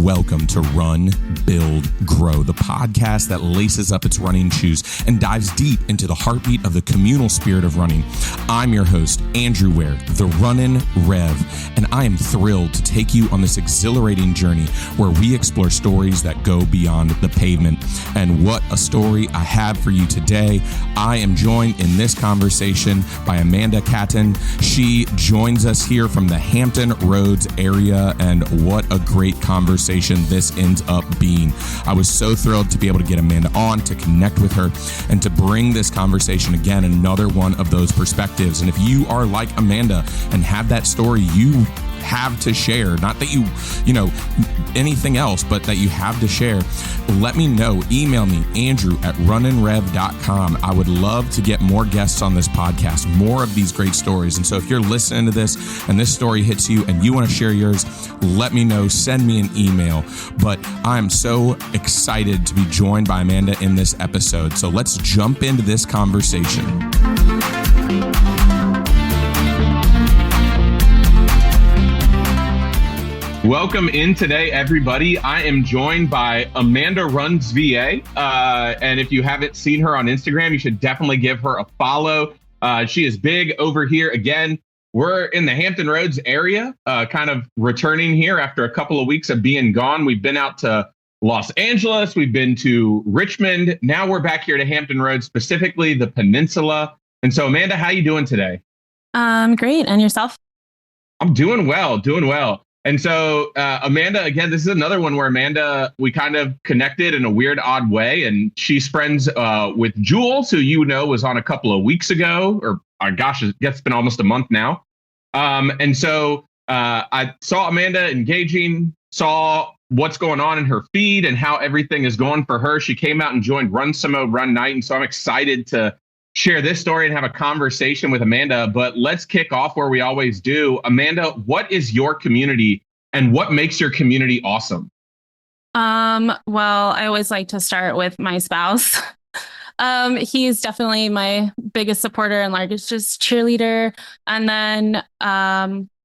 Welcome to Run, Build, Grow, the podcast that laces up its running shoes and dives deep into the heartbeat of the communal spirit of running. I'm your host, Andrew Ware, the RunninRev, and I am thrilled to take you on this exhilarating journey where we explore stories that go beyond the pavement. And what a story I have for you today. I am joined in this conversation by Amanda Caton. She joins us here from the Hampton Roads area, and what a great conversation this ends up being. I was so thrilled to be able to get Amanda on, to connect with her, and to bring this conversation again, another one of those perspectives. And if you are like Amanda and have that story you have to share, not that you anything else, but that you have to share, let me know. Email me, andrew@runninrev.com. I would love to get more guests on this podcast, more of these great stories. And so if you're listening to this and this story hits you and you want to share yours, let me know. Send me an email. But I'm so excited to be joined by Amanda in this episode. So let's jump into this conversation. Welcome in today, everybody. I am joined by Amanda Runs VA. And if you haven't seen her on Instagram, you should definitely give her a follow. She is big over here. Again, we're in the Hampton Roads area, kind of returning here after a couple of weeks of being gone. We've been out to Los Angeles. We've been to Richmond. Now we're back here to Hampton Roads, specifically the Peninsula. And so, Amanda, how you doing today? Great. And yourself? I'm doing well. And so, Amanda, again, this is another one where Amanda, we kind of connected in a weird, odd way. And she's friends with Jules, who was on a couple of weeks ago, or gosh, it's been almost a month now. And so I saw Amanda engaging, saw what's going on in her feed and how everything is going for her. She came out and joined Run Some Run Night. And so I'm excited to share this story and have a conversation with Amanda. But let's kick off where we always do. Amanda, what is your community and what makes your community awesome? Well, I always like to start with my spouse. He's definitely my biggest supporter and largest cheerleader. And then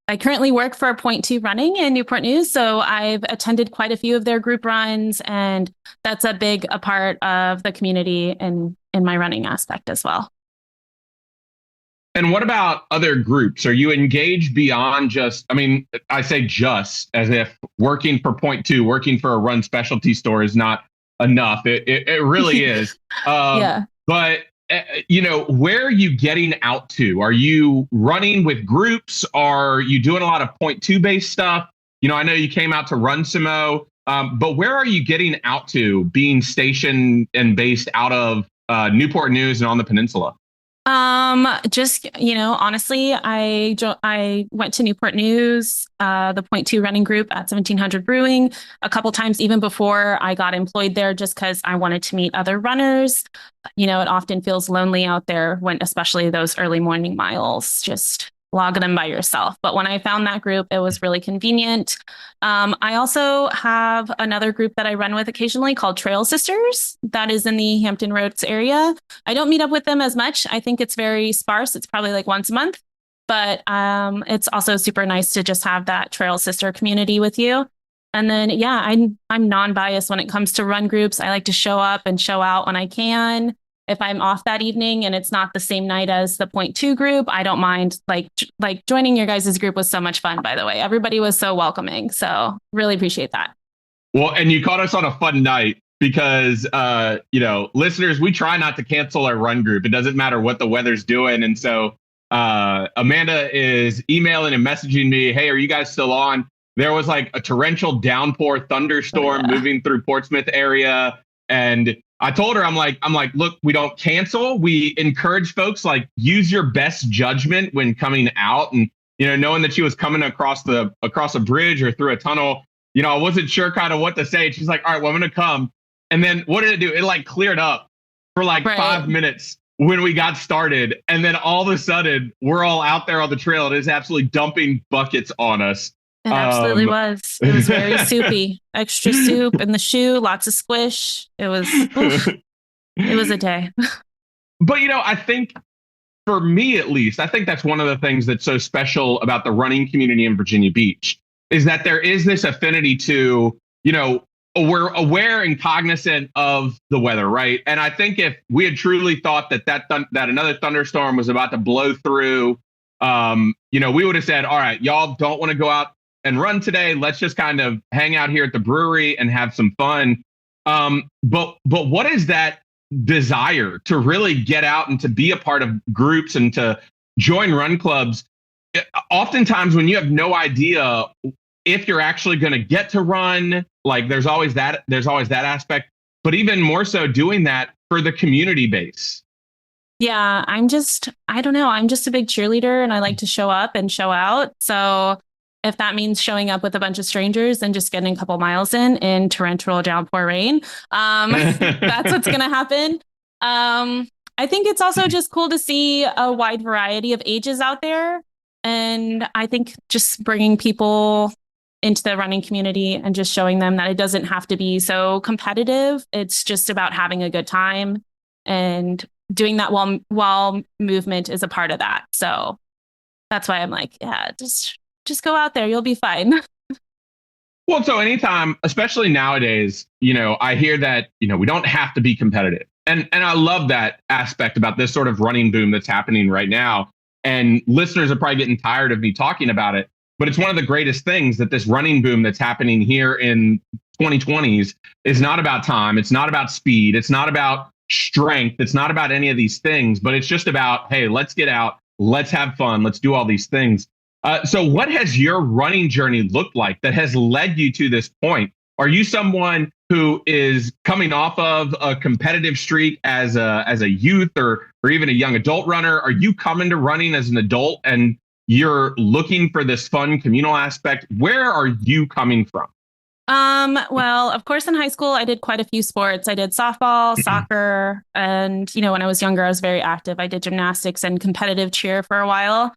I currently work for Point2 Running in Newport News. So I've attended quite a few of their group runs, and that's a part of the community and in my running aspect as well. And what about other groups? Are you engaged beyond just, I say just as if working for Point2, working for a run specialty store is not enough. It really is. Yeah. But, where are you getting out to? Are you running with groups? Are you doing a lot of Point2 based stuff? I know you came out to Run Some, but where are you getting out to being stationed and based out of Newport News and on the Peninsula? Honestly, I went to Newport News, the Point2 running group at 1700 Brewing a couple times, even before I got employed there, just because I wanted to meet other runners. It often feels lonely out there especially those early morning miles, just log them by yourself. But when I found that group, it was really convenient. I also have another group that I run with occasionally called Trail Sisters that is in the Hampton Roads area. I don't meet up with them as much. I think it's very sparse. It's probably like once a month, but it's also super nice to just have that Trail Sister community with you. And then, I'm non-biased when it comes to run groups. I like to show up and show out when I can. If I'm off that evening and it's not the same night as the Point2 group, I don't mind. Like joining your guys' group was so much fun, by the way. Everybody was so welcoming. So really appreciate that. Well, and you caught us on a fun night because, listeners, we try not to cancel our run group. It doesn't matter what the weather's doing. And so Amanda is emailing and messaging me, hey, are you guys still on? There was like a torrential downpour thunderstorm moving through Portsmouth area. And I told her, I'm like, look, we don't cancel. We encourage folks, use your best judgment when coming out. And, knowing that she was coming across a bridge or through a tunnel, I wasn't sure kind of what to say. She's like, all right, well, I'm going to come. And then what did it do? It cleared up for 5 minutes when we got started. And then all of a sudden we're all out there on the trail. It is absolutely dumping buckets on us. It absolutely was. It was very soupy. Extra soup in the shoe, lots of squish. It was a day. But, I think for me, at least, I think that's one of the things that's so special about the running community in Virginia Beach is that there is this affinity to we're aware and cognizant of the weather, right? And I think if we had truly thought that another thunderstorm was about to blow through, we would have said, all right, y'all don't want to go out and run today. Let's just kind of hang out here at the brewery and have some fun. But what is that desire to really get out and to be a part of groups and to join run clubs? Oftentimes when you have no idea if you're actually going to get to run, like there's always that aspect, but even more so doing that for the community base. Yeah, I don't know. I'm just a big cheerleader and I like to show up and show out. So if that means showing up with a bunch of strangers and just getting a couple miles in torrential downpour rain, that's what's going to happen. I think it's also just cool to see a wide variety of ages out there. And I think just bringing people into the running community and just showing them that it doesn't have to be so competitive. It's just about having a good time and doing that while movement is a part of that. So that's why I'm like, yeah, just go out there. You'll be fine. Well, so anytime, especially nowadays, I hear that, we don't have to be competitive. And I love that aspect about this sort of running boom that's happening right now. And listeners are probably getting tired of me talking about it, but it's one of the greatest things that this running boom that's happening here in 2020s is not about time. It's not about speed. It's not about strength. It's not about any of these things, but it's just about, hey, let's get out. Let's have fun. Let's do all these things. So what has your running journey looked like that has led you to this point? Are you someone who is coming off of a competitive streak as a youth or even a young adult runner? Are you coming to running as an adult and you're looking for this fun communal aspect? Where are you coming from? Well, of course, in high school, I did quite a few sports. I did softball, soccer, and, when I was younger, I was very active. I did gymnastics and competitive cheer for a while.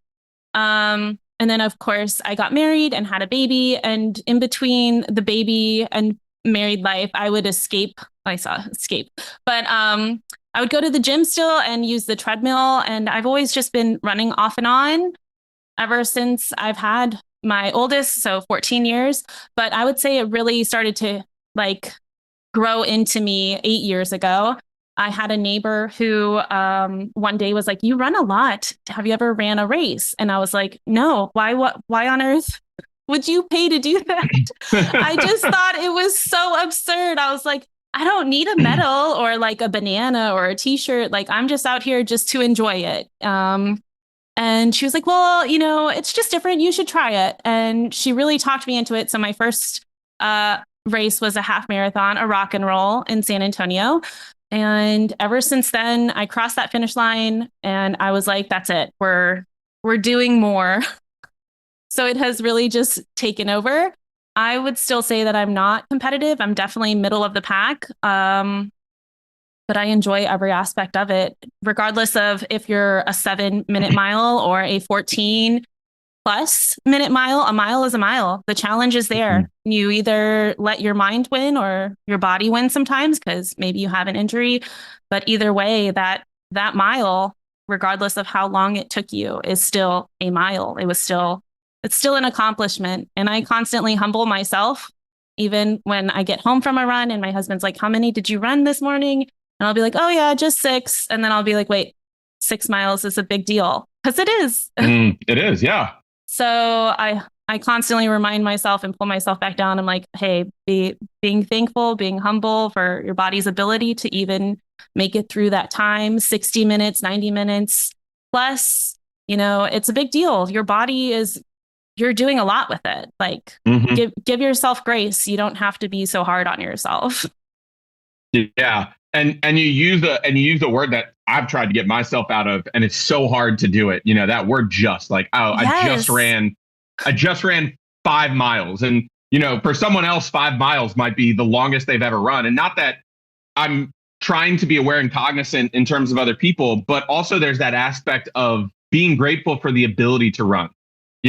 And then, of course, I got married and had a baby. And in between the baby and married life, I would escape. But I would go to the gym still and use the treadmill. And I've always just been running off and on ever since I've had my oldest, so 14 years. But I would say it really started to grow into me 8 years ago. I had a neighbor who one day was like, "You run a lot. Have you ever ran a race?" And I was like, "No. Why on earth would you pay to do that?" I just thought it was so absurd. I was like, I don't need a medal or a banana or a t-shirt. I'm just out here just to enjoy it. And she was like, "Well, it's just different. You should try it." And she really talked me into it. So my first race was a half marathon, a rock and roll in San Antonio. And ever since then, I crossed that finish line and I was like, that's it. We're doing more. So it has really just taken over. I would still say that I'm not competitive. I'm definitely middle of the pack. But I enjoy every aspect of it, regardless of if you're a 7-minute mile or a 14-plus-minute mile. A mile is a mile. The challenge is there. Mm-hmm. You either let your mind win or your body win sometimes because maybe you have an injury. But either way, that mile, regardless of how long it took you, is still a mile. It's still an accomplishment. And I constantly humble myself, even when I get home from a run and my husband's like, "How many did you run this morning?" And I'll be like, "Oh yeah, just 6." And then I'll be like, "Wait, 6 miles is a big deal." Because it is. It is, yeah. So I constantly remind myself and pull myself back down. I'm like, hey, being thankful, being humble for your body's ability to even make it through that time, 60 minutes, 90 minutes plus, it's a big deal. Your body you're doing a lot with it. Give yourself grace. You don't have to be so hard on yourself. Yeah. And you use the word that I've tried to get myself out of, and it's so hard to do it. That word just yes. I just ran 5 miles. And, for someone else, 5 miles might be the longest they've ever run. And not that I'm trying to be aware and cognizant in terms of other people, but also there's that aspect of being grateful for the ability to run.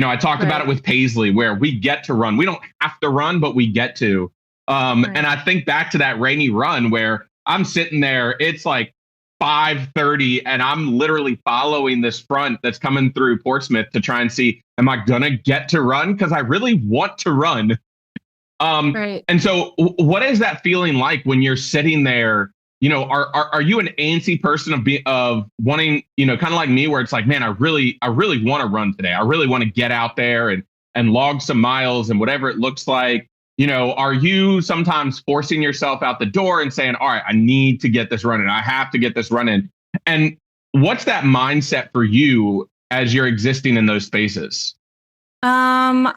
I talked about it with Paisley, where we get to run. We don't have to run, but we get to. And I think back to that rainy run where I'm sitting there, it's 5:30 and I'm literally following this front that's coming through Portsmouth to try and see, am I going to get to run? Because I really want to run. Right. And so what is that feeling like when you're sitting there? Are you an antsy person of wanting, kind of like me, where it's like, man, I really want to run today. I really want to get out there and log some miles and whatever it looks like. Are you sometimes forcing yourself out the door and saying, all right, I need to get this running. I have to get this running. And what's that mindset for you as you're existing in those spaces?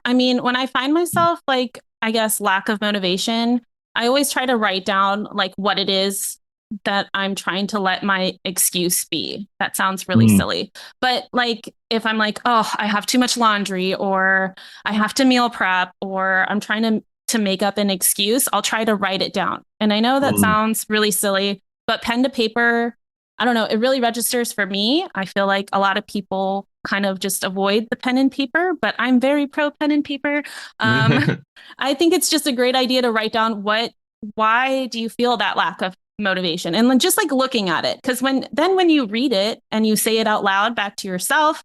I mean, when I find myself like, I guess, lack of motivation, I always try to write down like what it is that I'm trying to let my excuse be. That sounds really Mm, silly. But like if I'm like, oh, I have too much laundry or I have to meal prep or I'm trying to make up an excuse, I'll try to write it down. And I know that mm, sounds really silly, but pen to paper, I don't know, it really registers for me. I feel like a lot of people kind of just avoid the pen and paper, but I'm very pro pen and paper. Um, I think it's just a great idea to write down why do you feel that lack of motivation? And then just like looking at it. Because when you read it and you say it out loud back to yourself,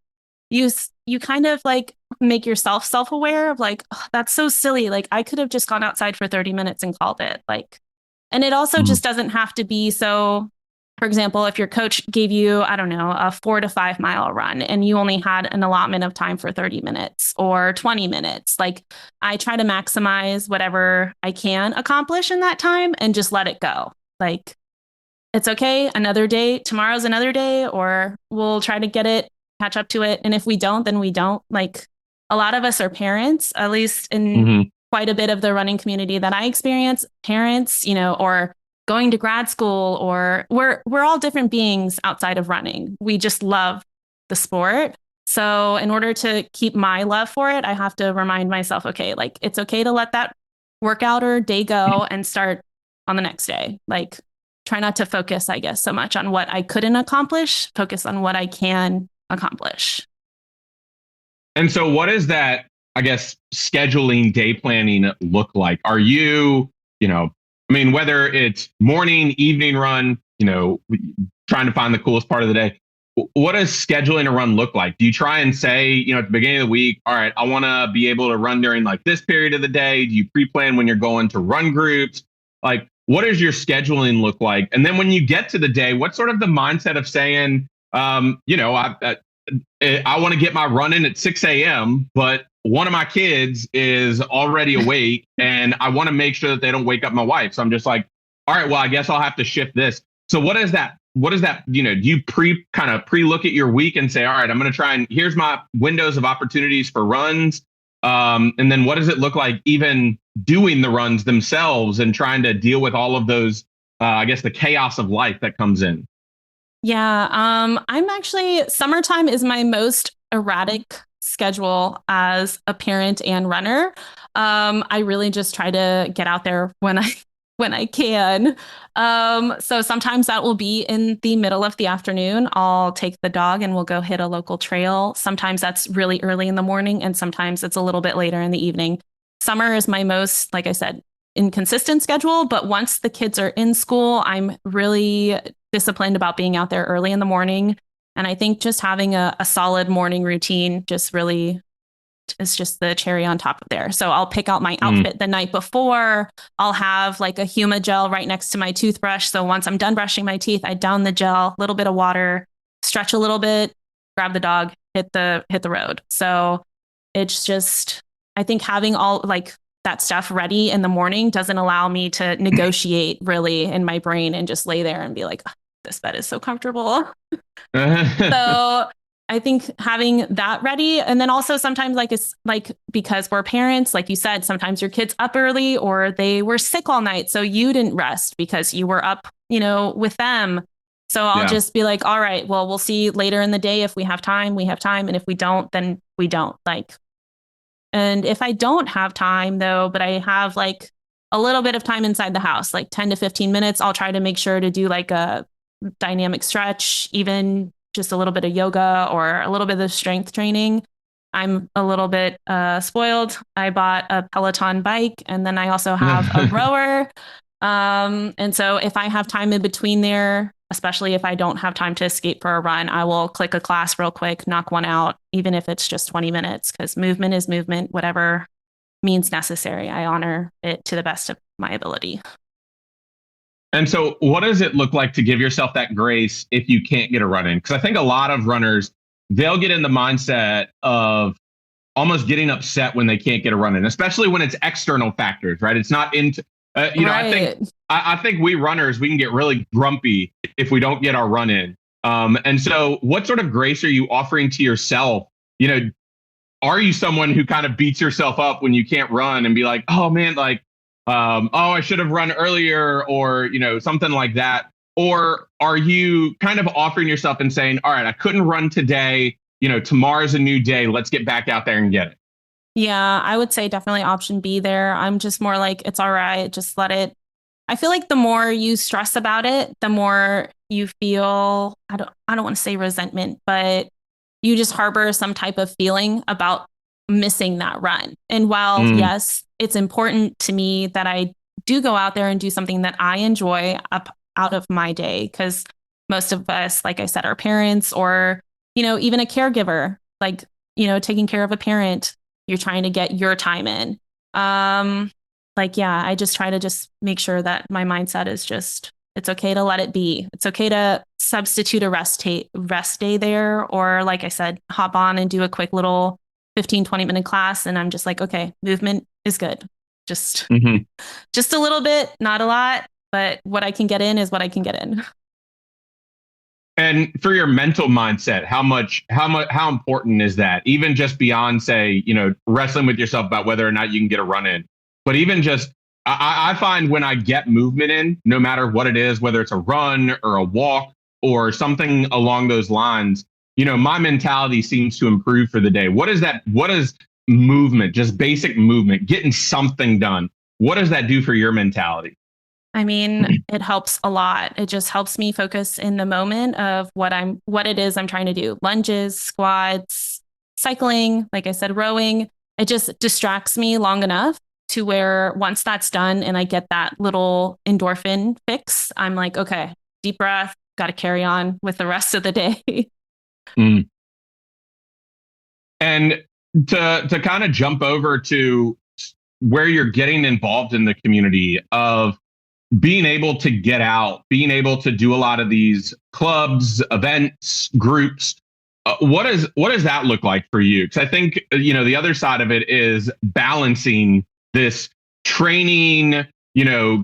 you kind of like make yourself self-aware of like, oh, that's so silly. Like I could have just gone outside for 30 minutes and called it. Like, and it also mm, just doesn't have to be so, for example, if your coach gave you, I don't know, a 4 to 5 mile run and you only had an allotment of time for 30 minutes or 20 minutes, like I try to maximize whatever I can accomplish in that time and just let it go. Like it's okay, another day, tomorrow's another day, or we'll try to get it, catch up to it. And if we don't, then we don't. Like a lot of us are parents, at least in mhm. quite a bit of the running community that I experience, parents, or going to grad school, or we're all different beings outside of running. We just love the sport. So in order to keep my love for it, I have to remind myself, okay, like it's okay to let that workout or day go and start on the next day. Like try not to focus, I guess, so much on what I couldn't accomplish, focus on what I can accomplish. And so what is that, I guess, scheduling day planning look like? Are you, I mean, whether it's morning, evening run, trying to find the coolest part of the day, what does scheduling a run look like? Do you try and say, at the beginning of the week, all right, I want to be able to run during like this period of the day? Do you pre-plan when you're going to run groups? Like, what does your scheduling look like? And then when you get to the day, what's sort of the mindset of saying, I want to get my run in at 6 a.m., but one of my kids is already awake and I want to make sure that they don't wake up my wife. So I'm just like, all right, well, I guess I'll have to shift this. So what is that? What is that? Do you pre look at your week and say, all right, I'm going to try and here's my windows of opportunities for runs. And then what does it look like even doing the runs themselves and trying to deal with all of those, I guess, the chaos of life that comes in? Yeah, I'm actually summertime is my most erratic schedule as a parent and runner. I really just try to get out there when I when I can. So sometimes that will be in the middle of the afternoon. I'll take the dog and we'll go hit a local trail. Sometimes that's really early in the morning, and sometimes it's a little bit later in the evening. Summer is my most, like I said, inconsistent schedule, but once the kids are in school, I'm really disciplined about being out there early in the morning. And I think just having a solid morning routine just really is just the cherry on top of there. So I'll pick out my Mm, outfit the night before. I'll have like a Huma gel right next to my toothbrush. So once I'm done brushing my teeth, I down the gel, a little bit of water, stretch a little bit, grab the dog, hit the road. So it's just, I think having all like that stuff ready in the morning doesn't allow me to negotiate really in my brain and just lay there and be like, "Oh, this bed is so comfortable." So I think having that ready, and then also sometimes like it's like because we're parents, like you said, sometimes your kids up early or they were sick all night, so you didn't rest because you were up, with them. So I'll yeah. just be like, all right, well, we'll see later in the day if we have time, we have time, and if we don't, then we don't. Like, and if I don't have time though, but I have like a little bit of time inside the house, like 10 to 15 minutes, I'll try to make sure to do like a dynamic stretch, even just a little bit of yoga or a little bit of strength training. I'm a little bit spoiled. I bought a Peloton bike and then I also have a rower. And so if I have time in between there, especially if I don't have time to escape for a run, I will click a class real quick, knock one out, even if it's just 20 minutes, because movement is movement, whatever means necessary. I honor it to the best of my ability. And so, what does it look like to give yourself that grace if you can't get a run in? Because I think a lot of runners, they'll get in the mindset of almost getting upset when they can't get a run in, especially when it's external factors, right? It's not into, Right. I think we runners, we can get really grumpy if we don't get our run in. And so, what sort of grace are you offering to yourself? Are you someone who kind of beats yourself up when you can't run and be like, oh man, like, oh, I should have run earlier, or, something like that? Or are you kind of offering yourself and saying, all right, I couldn't run today. Tomorrow's a new day. Let's get back out there and get it. Yeah, I would say definitely option B there. I'm just more like, it's all right. Just let it. I feel like the more you stress about it, the more you feel, I don't want to say resentment, but you just harbor some type of feeling about missing that run. And while, yes, it's important to me that I do go out there and do something that I enjoy up out of my day, because most of us, like I said, are parents or, even a caregiver, like, taking care of a parent, you're trying to get your time in. I just try to just make sure that my mindset is just, it's okay to let it be. It's okay to substitute a rest day there. Or like I said, hop on and do a quick little 15-20 minute class. And I'm just like, okay, movement is good. Just a little bit, not a lot, but what I can get in is what I can get in. And for your mental mindset, how important is that? Even just beyond, say, wrestling with yourself about whether or not you can get a run in, but even just, I find when I get movement in, no matter what it is, whether it's a run or a walk or something along those lines, my mentality seems to improve for the day. What is that? What is movement, just basic movement, getting something done? What does that do for your mentality? I mean, it helps a lot. It just helps me focus in the moment of what it is I'm trying to do. Lunges, squats, cycling, like I said, rowing. It just distracts me long enough to where once that's done and I get that little endorphin fix, I'm like, okay, deep breath, got to carry on with the rest of the day. And to kind of jump over to where you're getting involved in the community of being able to get out, being able to do a lot of these clubs, events, groups. What does that look like for you? Because I think, the other side of it is balancing this training,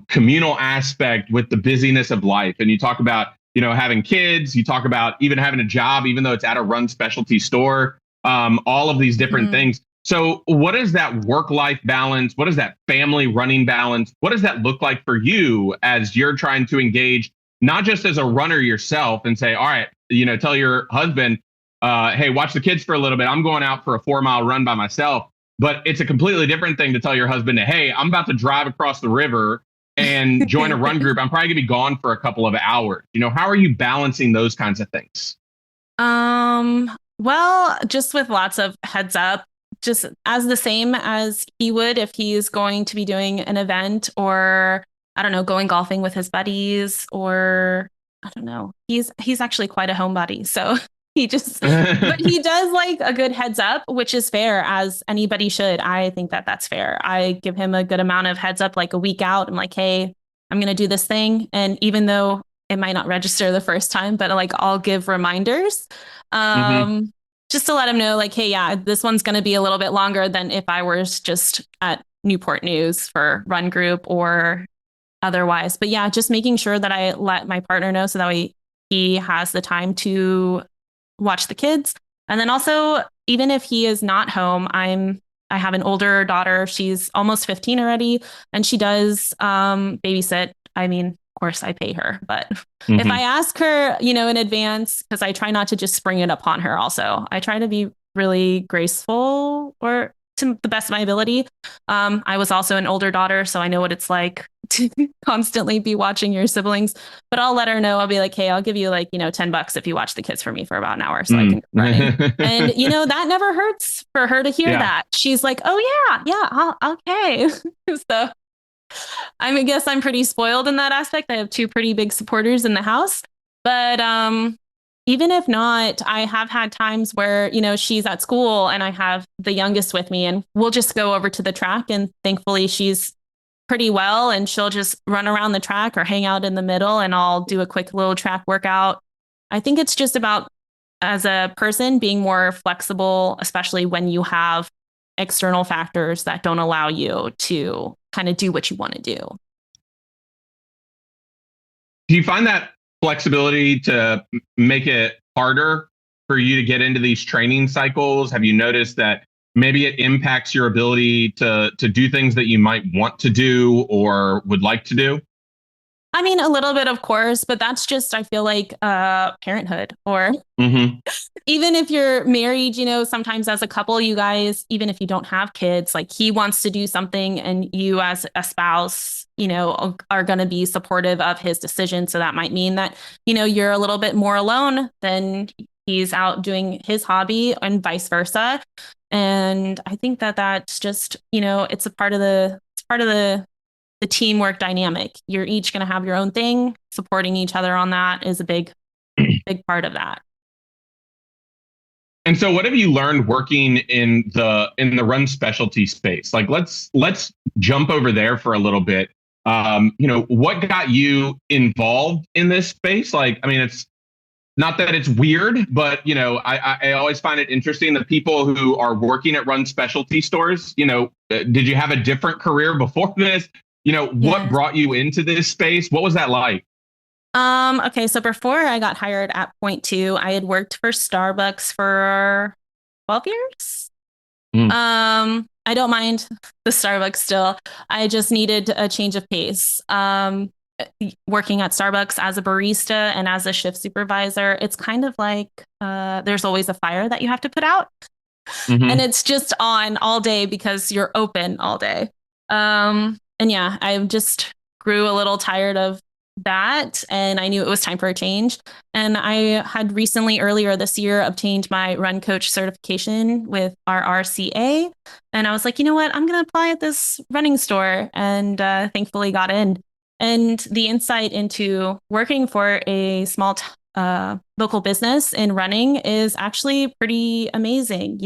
communal aspect with the busyness of life. And you talk about, having kids, you talk about even having a job, even though it's at a run specialty store, all of these different things. So what is that work-life balance? What is that family running balance? What does that look like for you as you're trying to engage, not just as a runner yourself and say, all right, tell your husband, hey, watch the kids for a little bit. I'm going out for a 4-mile run by myself. But it's a completely different thing to tell your husband, hey, I'm about to drive across the river and join a run group. I'm probably gonna be gone for a couple of hours. How are you balancing those kinds of things? Well, just with lots of heads up, just as the same as he would if he's going to be doing an event or, I don't know, going golfing with his buddies, or I don't know. He's actually quite a homebody. So but he does like a good heads up, which is fair, as anybody should. I think that that's fair. I give him a good amount of heads up, like a week out. I'm like, hey, I'm going to do this thing. And even though it might not register the first time, but like I'll give reminders. Just to let him know, like, hey, yeah, this one's going to be a little bit longer than if I was just at Newport News for run group or otherwise. But yeah, just making sure that I let my partner know so that way he has the time to watch the kids. And then also, even if he is not home, I have an older daughter. She's almost 15 already, and she does babysit. I mean, of course, I pay her, but if I ask her, in advance, because I try not to just spring it upon her. Also, I try to be really graceful or to the best of my ability. I was also an older daughter, so I know what it's like to constantly be watching your siblings, but I'll let her know. I'll be like, hey, I'll give you like, $10 if you watch the kids for me for about an hour so I can run. And that never hurts for her to hear that. She's like, oh yeah, okay. So I guess I'm pretty spoiled in that aspect. I have two pretty big supporters in the house, but even if not, I have had times where, she's at school and I have the youngest with me and we'll just go over to the track, and thankfully she's pretty well and she'll just run around the track or hang out in the middle and I'll do a quick little track workout. I think it's just about, as a person, being more flexible, especially when you have external factors that don't allow you to kind of do what you want to do. Do you find that flexibility to make it harder for you to get into these training cycles? Have you noticed that maybe it impacts your ability to do things that you might want to do or would like to do? I mean, a little bit, of course, but that's just, I feel like, parenthood, or even if you're married, sometimes as a couple, you guys, even if you don't have kids, like he wants to do something and you as a spouse, are going to be supportive of his decision. So that might mean that, you're a little bit more alone than he's out doing his hobby and vice versa. And I think that that's just, it's part of the teamwork dynamic. You're each going to have your own thing. Supporting each other on that is a big part of that. And so what have you learned working in the run specialty space? Like, let's jump over there for a little bit. What got you involved in this space? Like, I mean, it's not that it's weird, but, I always find it interesting that people who are working at run specialty stores, did you have a different career before this? What brought you into this space? What was that like? Okay, so before I got hired at Point2, I had worked for Starbucks for 12 years. I don't mind the Starbucks still. I just needed a change of pace. Working at Starbucks as a barista and as a shift supervisor, it's kind of like there's always a fire that you have to put out. And it's just on all day because you're open all day. And yeah, I just grew a little tired of that, and I knew it was time for a change. And I had recently, earlier this year, obtained my run coach certification with our RCA. And I was like, you know what, I'm going to apply at this running store, and thankfully got in. And the insight into working for a small local business in running is actually pretty amazing.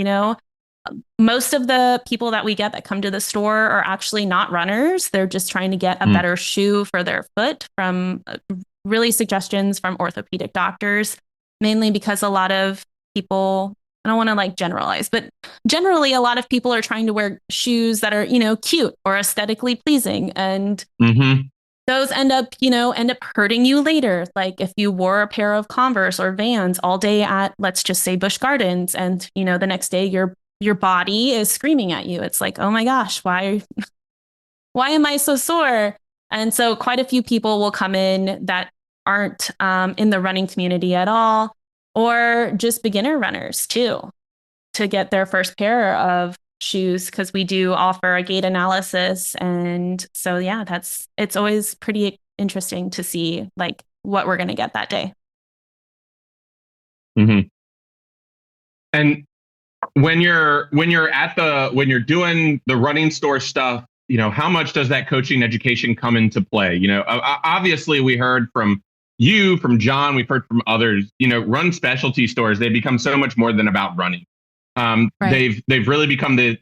Most of the people that we get that come to the store are actually not runners. They're just trying to get a better shoe for their foot from really suggestions from orthopedic doctors, mainly because a lot of people, I don't want to like generalize, but generally a lot of people are trying to wear shoes that are, cute or aesthetically pleasing. And those end up hurting you later. Like if you wore a pair of Converse or Vans all day at, let's just say, Busch Gardens, and, the next day your body is screaming at you. It's like, oh my gosh, why am I so sore? And so quite a few people will come in that aren't in the running community at all, or just beginner runners too, to get their first pair of shoes, because we do offer a gait analysis. And so, yeah, it's always pretty interesting to see like what we're going to get that day. And when you're doing the running store stuff, how much does that coaching education come into play? Obviously we heard from you, from John, we've heard from others, run specialty stores, they become so much more than about running. Right. They've really become the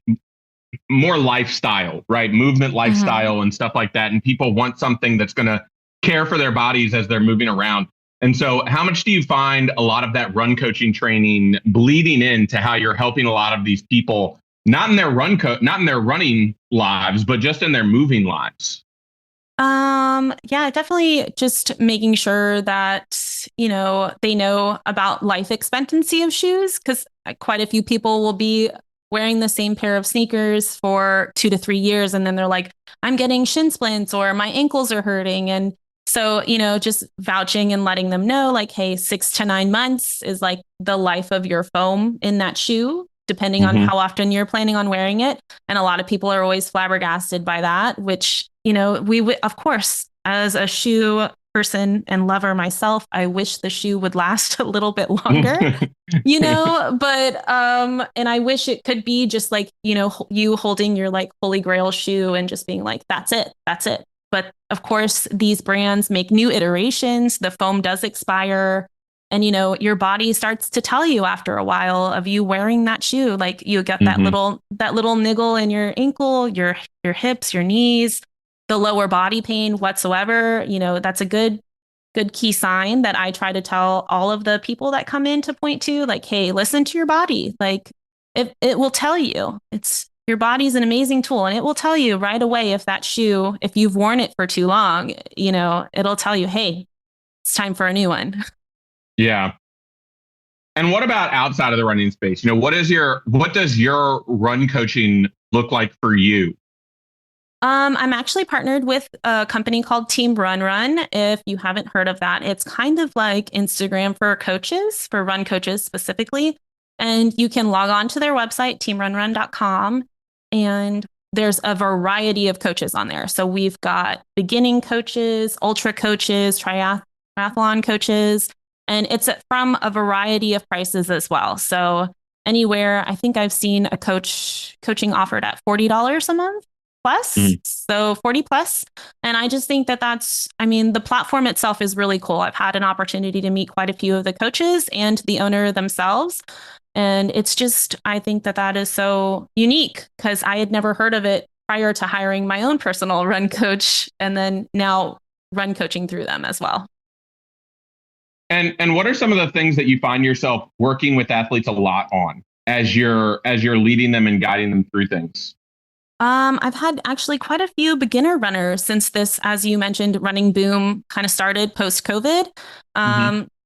more lifestyle, right? Movement lifestyle and stuff like that. And people want something that's going to care for their bodies as they're moving around. And so how much do you find a lot of that run coaching training bleeding into how you're helping a lot of these people, not in their not in their running lives, but just in their moving lives? Yeah, definitely just making sure that, they know about life expectancy of shoes, because quite a few people will be wearing the same pair of sneakers for 2 to 3 years. And then they're like, I'm getting shin splints or my ankles are hurting. And so, just vouching and letting them know like, hey, 6 to 9 months is like the life of your foam in that shoe, depending on how often you're planning on wearing it. And a lot of people are always flabbergasted by that, which, of course, as a shoe person and lover myself, I wish the shoe would last a little bit longer, but, and I wish it could be just like, you holding your like holy grail shoe and just being like, that's it. But of course, these brands make new iterations. The foam does expire. And, your body starts to tell you after a while of you wearing that shoe, like you get that little niggle in your ankle, your hips, your knees, the lower body pain whatsoever. That's a good key sign that I try to tell all of the people that come into Point2, like, hey, listen to your body. Like it will tell you. Your body's an amazing tool, and it will tell you right away if that shoe, if you've worn it for too long, it'll tell you, hey, it's time for a new one. Yeah. And what about outside of the running space? What does your run coaching look like for you? I'm actually partnered with a company called Team Run. If you haven't heard of that, it's kind of like Instagram for coaches, for run coaches specifically. And you can log on to their website, teamrunrun.com. And there's a variety of coaches on there. So we've got beginning coaches, ultra coaches, triathlon coaches, and it's from a variety of prices as well. So anywhere, I think I've seen a coaching offered at $40 a month plus. So 40 plus. And I just think that the platform itself is really cool. I've had an opportunity to meet quite a few of the coaches and the owner themselves. And I think that is so unique because I had never heard of it prior to hiring my own personal run coach and then now run coaching through them as well. And what are some of the things that you find yourself working with athletes a lot on as you're leading them and guiding them through things? I've had actually quite a few beginner runners since this, as you mentioned, running boom kind of started post-COVID.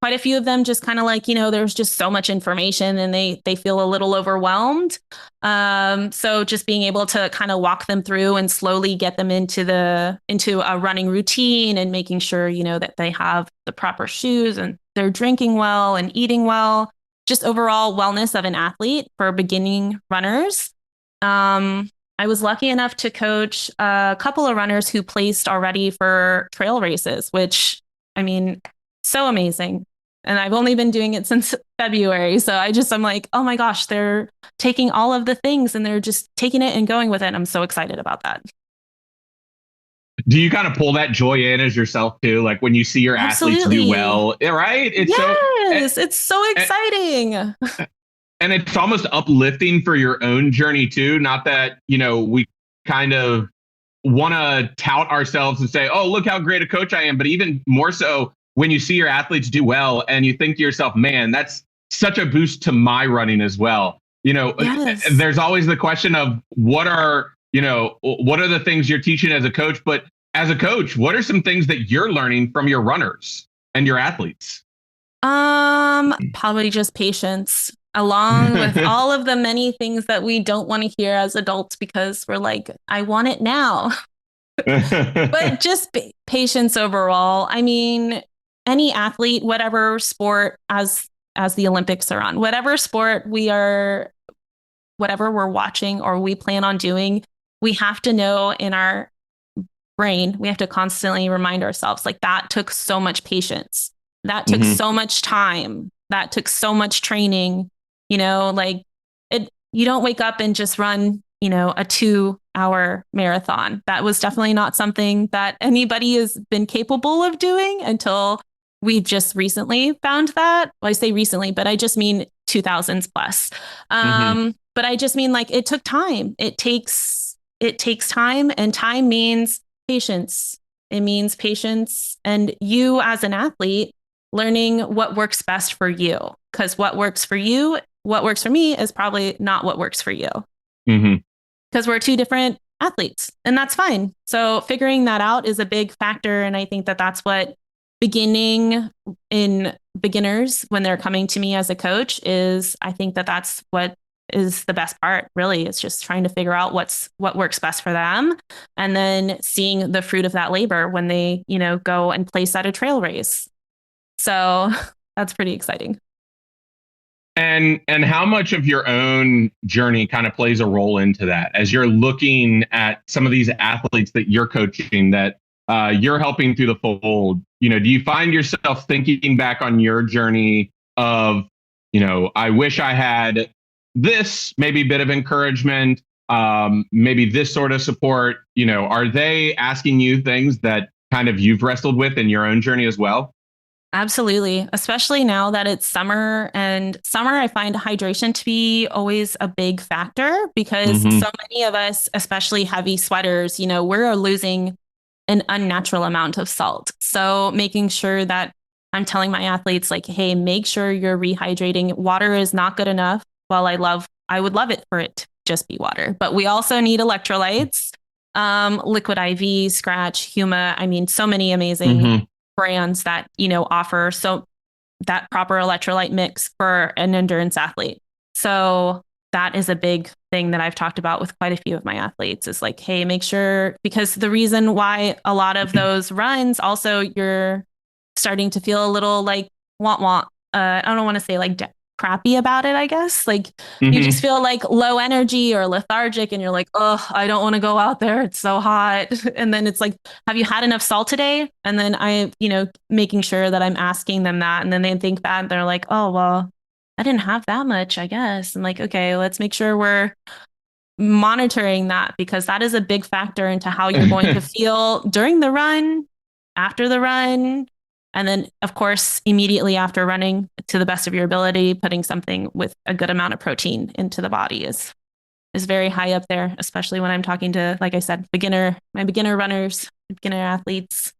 Quite a few of them just kind of like, there's just so much information and they feel a little overwhelmed. So just being able to kind of walk them through and slowly get them into a running routine and making sure, that they have the proper shoes and they're drinking well and eating well, just overall wellness of an athlete for beginning runners. I was lucky enough to coach a couple of runners who placed already for trail races, which, so amazing. And I've only been doing it since February. So I'm like, oh my gosh, they're taking all of the things and they're just taking it and going with it. I'm so excited about that. Do you kind of pull that joy in as yourself too? Like when you see your athletes do well, right? It's so exciting. And it's almost uplifting for your own journey too. Not that, we kind of want to tout ourselves and say, oh, look how great a coach I am. But even more so when you see your athletes do well and you think to yourself, man, that's such a boost to my running as well. Yes. There's always the question of what are the things you're teaching as a coach? But as a coach, what are some things that you're learning from your runners and your athletes? Probably just patience, along with all of the many things that we don't want to hear as adults because we're like, I want it now. But just patience overall. Any athlete, whatever sport, as the Olympics are on, whatever sport whatever we're watching or we plan on doing, we have to know in our brain, we have to constantly remind ourselves, like, that took so much patience. That took so much time. That took so much training. You don't wake up and just run, a 2-hour marathon. That was definitely not something that anybody has been capable of doing until we've just recently found that. Well, I say recently, but I just mean 2000s plus. But I just mean it took time. It takes time, and time means patience. It means patience. And you as an athlete learning what works best for you, because what works for me is probably not what works for you. Because we're two different athletes, and that's fine. So figuring that out is a big factor. And I think that that's what beginners, when they're coming to me as a coach, is I think that that's what is the best part, really. It's just trying to figure out what works best for them. And then seeing the fruit of that labor when they, go and place at a trail race. So that's pretty exciting. And how much of your own journey kind of plays a role into that as you're looking at some of these athletes that you're coaching that you're helping through the fold? Do you find yourself thinking back on your journey of, I wish I had this maybe bit of encouragement, maybe this sort of support? Are they asking you things that kind of you've wrestled with in your own journey as well? Absolutely. Especially now that it's summer, and summer, I find hydration to be always a big factor because Hmm. so many of us, especially heavy sweaters, we're losing an unnatural amount of salt. So making sure that I'm telling my athletes, like, hey, make sure you're rehydrating. Water is not good enough. While I would love it for it to just be water, but we also need electrolytes, liquid IV, Scratch, Huma. I mean, so many amazing Hmm. brands that, offer so that proper electrolyte mix for an endurance athlete. So that is a big thing that I've talked about with quite a few of my athletes is like, hey, make sure, because the reason why a lot of those runs also you're starting to feel a little like want want. I don't want to say like crappy about it, I guess. Like you just Hmm. feel like low energy or lethargic and you're like, oh, I don't want to go out there. It's so hot. And then it's like, have you had enough salt today? And then making sure that I'm asking them that. And then they think that they're like, oh, well, I didn't have that much, I guess. And like, okay, let's make sure we're monitoring that because that is a big factor into how you're going to feel during the run, after the run, and then, of course, immediately after running to the best of your ability, putting something with a good amount of protein into the body is very high up there, especially when I'm talking to, like I said, my beginner runners, beginner athletes.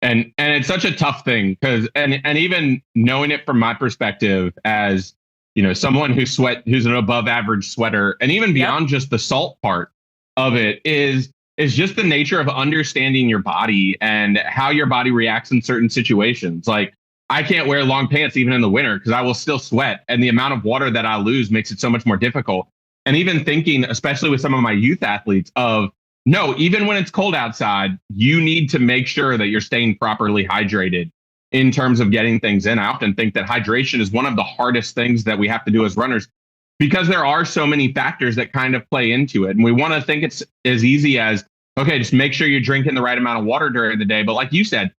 And it's such a tough thing because and even knowing it from my perspective as someone who's an above average sweater, and even Yep. beyond just the salt part of it is just the nature of understanding your body and how your body reacts in certain situations. Like I can't wear long pants even in the winter because I will still sweat, and the amount of water that I lose makes it so much more difficult. And even thinking, especially with some of my youth athletes, of no, even when it's cold outside, you need to make sure that you're staying properly hydrated in terms of getting things in. I often think that hydration is one of the hardest things that we have to do as runners because there are so many factors that kind of play into it. And we want to think it's as easy as, okay, just make sure you're drinking the right amount of water during the day. But like you said,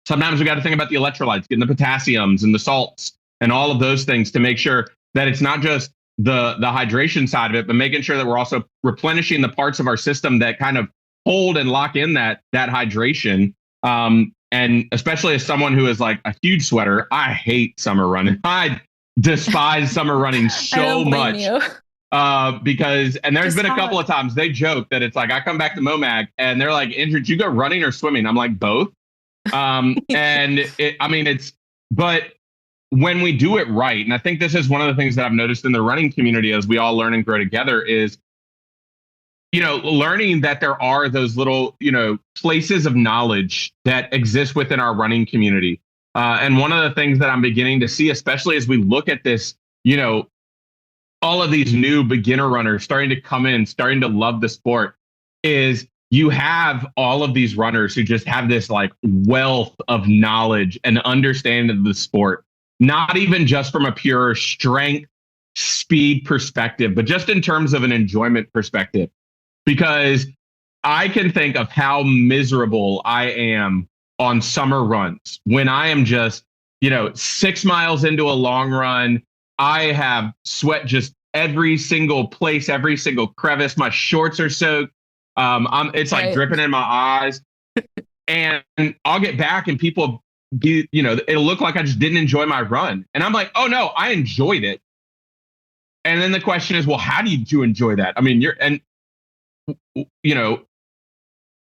sometimes we got to think about the electrolytes, getting the potassiums and the salts and all of those things to make sure that it's not just the hydration side of it, but making sure that we're also replenishing the parts of our system that kind of hold and lock in that hydration. And especially as someone who is like a huge sweater, I hate summer running. I despise summer running so much. Because and there's been a couple of times they joke that it's like I come back to Momag and they're like, Andrew, did you go running or swimming? I'm like, both. And but when we do it right, and I think this is one of the things that I've noticed in the running community as we all learn and grow together is, learning that there are those little, places of knowledge that exist within our running community. And one of the things that I'm beginning to see, especially as we look at this, all of these new beginner runners starting to come in, starting to love the sport, is you have all of these runners who just have this like wealth of knowledge and understanding of the sport, not even just from a pure strength, speed perspective, but just in terms of an enjoyment perspective. Because I can think of how miserable I am on summer runs when I am just, 6 miles into a long run. I have sweat just every single place, every single crevice. My shorts are soaked. It's like dripping in my eyes. And I'll get back and people it'll look like I just didn't enjoy my run. And I'm like, oh no, I enjoyed it. And then the question is, well, how did you enjoy that? I mean,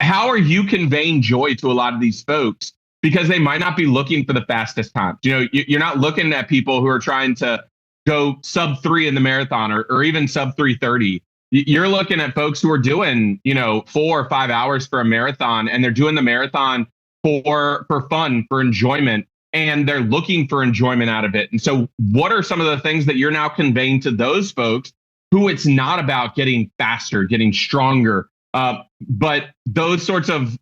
how are you conveying joy to a lot of these folks? Because they might not be looking for the fastest times. You're not looking at people who are trying to go sub 3 in the marathon or even sub 3:30. You're looking at folks who are doing, 4 or 5 hours for a marathon, and they're doing the marathon for fun, for enjoyment, and they're looking for enjoyment out of it. And so what are some of the things that you're now conveying to those folks who it's not about getting faster, getting stronger, but those sorts of,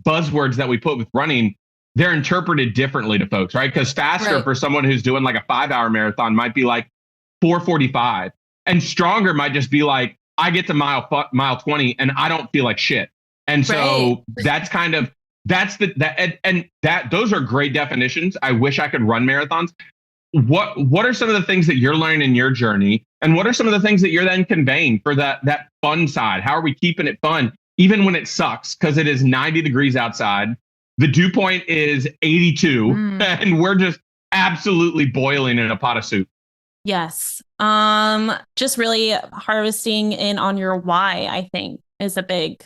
buzzwords that we put with running, they're interpreted differently to folks, right? Because faster for someone who's doing like a 5-hour marathon might be like 4:45, and stronger might just be like, I get to mile 20 and I don't feel like shit. And so that's kind of, those are great definitions. I wish I could run marathons. What are some of the things that you're learning in your journey? And what are some of the things that you're then conveying for that fun side? How are we keeping it fun, even when it sucks? Because it is 90 degrees outside. The dew point is 82 and we're just absolutely boiling in a pot of soup. Yes. Just really harvesting in on your why, I think, is a big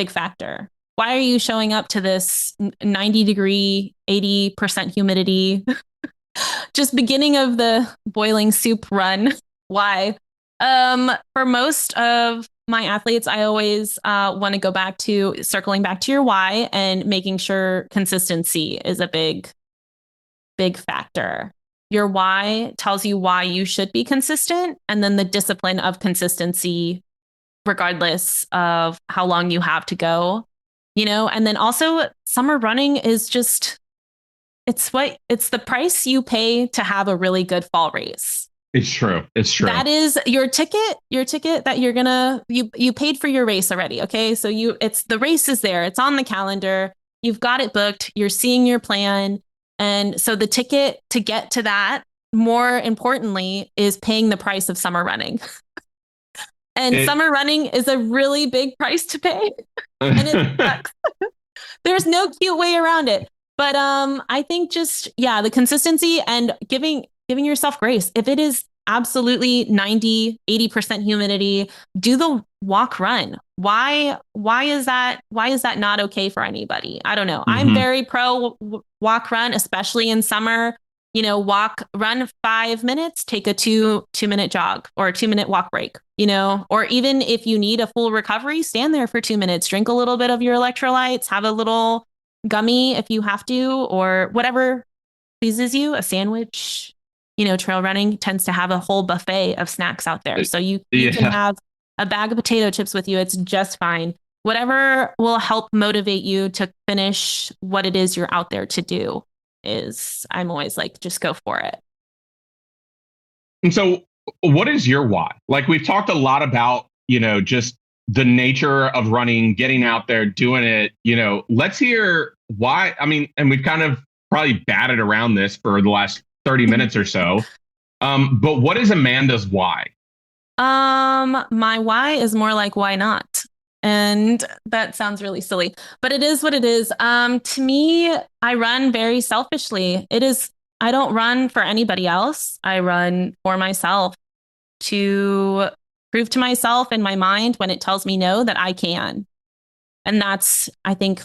factor. Why are you showing up to this 90-degree, 80% humidity, just beginning of the boiling soup run? Why? For most of my athletes, I always want to go back to circling back to your why and making sure consistency is a big factor. Your why tells you why you should be consistent, and then the discipline of consistency, regardless of how long you have to go, and then also summer running is just, it's the price you pay to have a really good fall race. It's true. That is your ticket that you're you paid for your race already. Okay. So the race is there. It's on the calendar. You've got it booked. You're seeing your plan. And so the ticket to get to that, more importantly, is paying the price of summer running. And summer running is a really big price to pay. And it sucks. There's no cute way around it. But I think just, the consistency and giving yourself grace. If it is absolutely 90, 80% humidity, do the walk run. Why is that not okay for anybody? I don't know. Mm-hmm. I'm very pro walk run, especially in summer. Run 5 minutes, take a 2-minute jog or a 2-minute walk break, or even if you need a full recovery, stand there for 2 minutes, drink a little bit of your electrolytes, have a little gummy if you have to, or whatever pleases you, a sandwich. Trail running tends to have a whole buffet of snacks out there. So you can have a bag of potato chips with you. It's just fine. Whatever will help motivate you to finish what it is you're out there to do I'm always like, just go for it. And so what is your why? Like, we've talked a lot about, just the nature of running, getting out there, doing it, let's hear why. I mean, and we've kind of probably batted around this for the last 30 minutes or so. But what is Amanda's why? My why is more like, why not? And that sounds really silly, but it is what it is. To me, I run very selfishly. I don't run for anybody else. I run for myself to prove to myself in my mind when it tells me no, that I can. And that's, I think,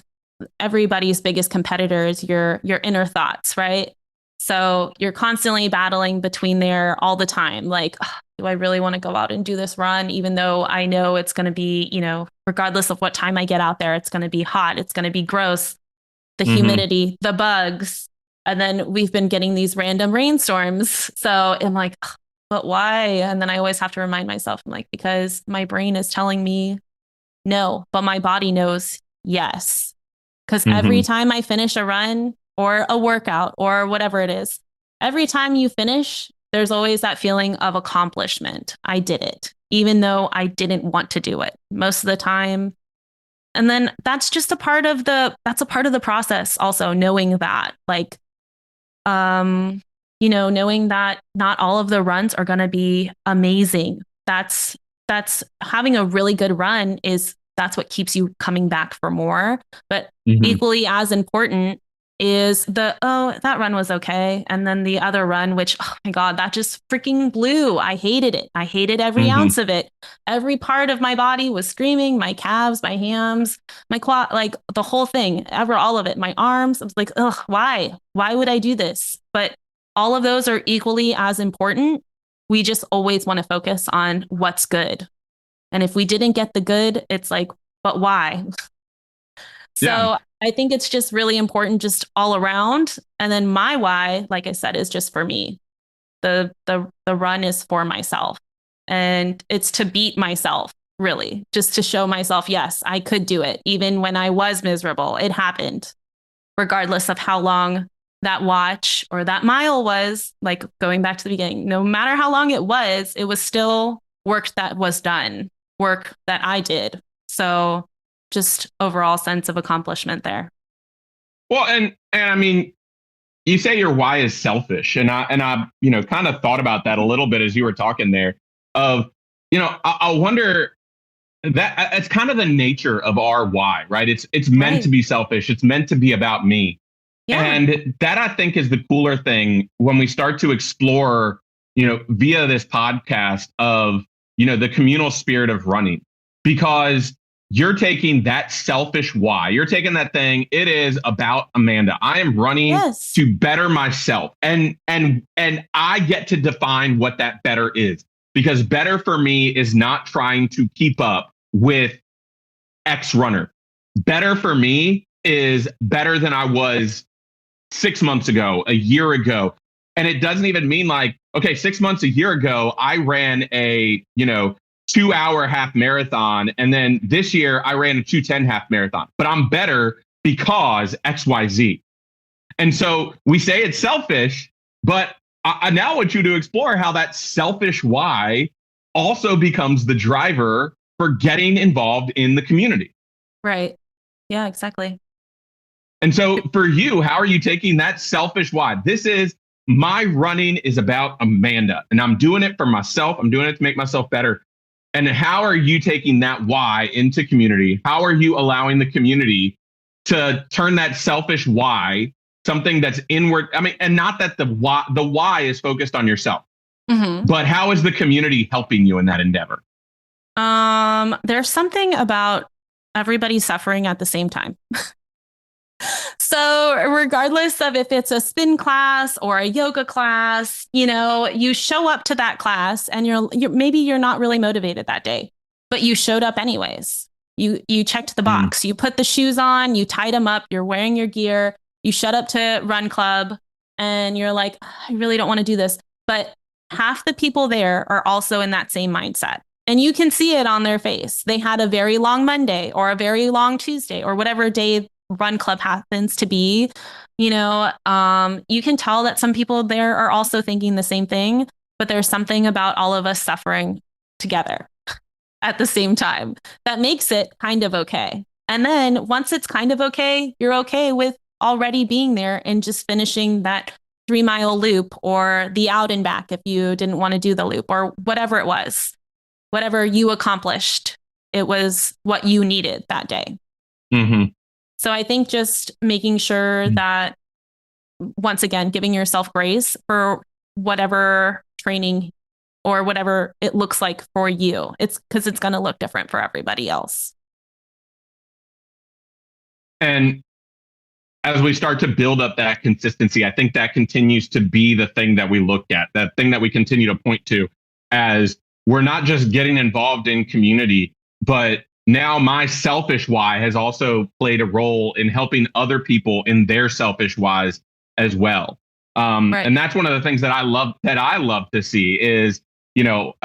everybody's biggest competitor is your inner thoughts, right? So you're constantly battling between there all the time. Like, do I really want to go out and do this run? Even though I know it's going to be, regardless of what time I get out there, it's going to be hot. It's going to be gross. The humidity, the bugs. And then we've been getting these random rainstorms. So I'm like, but why? And then I always have to remind myself, I'm like, because my brain is telling me no, but my body knows yes. Because every time I finish a run or a workout or whatever it is, every time you finish, there's always that feeling of accomplishment. I did it, even though I didn't want to do it most of the time. And then that's just a part of the process also, knowing that, like, knowing that not all of the runs are going to be amazing. That's having a really good run that's what keeps you coming back for more. But equally as important is that run was okay. And then the other run, which, oh my God, that just freaking blew. I hated it. I hated every ounce of it. Every part of my body was screaming, my calves, my hams, my quad, like the whole thing, all of it, my arms. I was like, ugh, why would I do this? But all of those are equally as important. We just always want to focus on what's good. And if we didn't get the good, it's like, but why? So I think it's just really important, just all around. And then my why, like I said, is just for me. The run is for myself, and it's to beat myself, really, just to show myself, yes, I could do it. Even when I was miserable, it happened, regardless of how long that watch or that mile was. Like, going back to the beginning, no matter how long it was still work that was done, work that I did. So just overall sense of accomplishment there. Well, and I mean, you say your why is selfish, and I kind of thought about that a little bit as you were talking there. I wonder, It's kind of the nature of our why, right? It's meant to Right. be selfish. It's meant to be about me. Yeah. And that I think is the cooler thing when we start to explore, via this podcast of, the communal spirit of running, because you're taking that selfish why, you're taking that thing. It is about Amanda. I am running Yes. to better myself. And I get to define what that better is, because better for me is not trying to keep up with X runner. Better for me is better than I was 6 months ago, a year ago. And it doesn't even mean like, okay, 6 months, a year ago, I ran a, 2 hour half marathon. And then this year I ran a 2:10 half marathon, but I'm better because XYZ. And so we say it's selfish, but I now want you to explore how that selfish why also becomes the driver for getting involved in the community. Right. Yeah, exactly. And so for you, how are you taking that selfish why? This is my running is about Amanda, and I'm doing it for myself. I'm doing it to make myself better. And how are you taking that why into community? How are you allowing the community to turn that selfish why, something that's inward? I mean, and not that the why is focused on yourself, but how is the community helping you in that endeavor? There's something about everybody suffering at the same time. So regardless of if it's a spin class or a yoga class, you show up to that class and maybe you're not really motivated that day, but you showed up anyways. You checked the box, you put the shoes on, you tied them up, you're wearing your gear, you showed up to run club and you're like, I really don't want to do this. But half the people there are also in that same mindset. And you can see it on their face. They had a very long Monday or a very long Tuesday or whatever day run club happens to be. You can tell that some people there are also thinking the same thing, but there's something about all of us suffering together at the same time that makes it kind of okay. And then once it's kind of okay, you're okay with already being there and just finishing that 3-mile loop or the out and back if you didn't want to do the loop or whatever it was. Whatever you accomplished, it was what you needed that day. Mm-hmm. So I think just making sure that, once again, giving yourself grace for whatever training or whatever it looks like for you. It's because it's going to look different for everybody else. And as we start to build up that consistency, I think that continues to be the thing that we look at, that thing that we continue to point to as we're not just getting involved in community, but now my selfish why has also played a role in helping other people in their selfish whys as well. Right. And that's one of the things that I love to see is,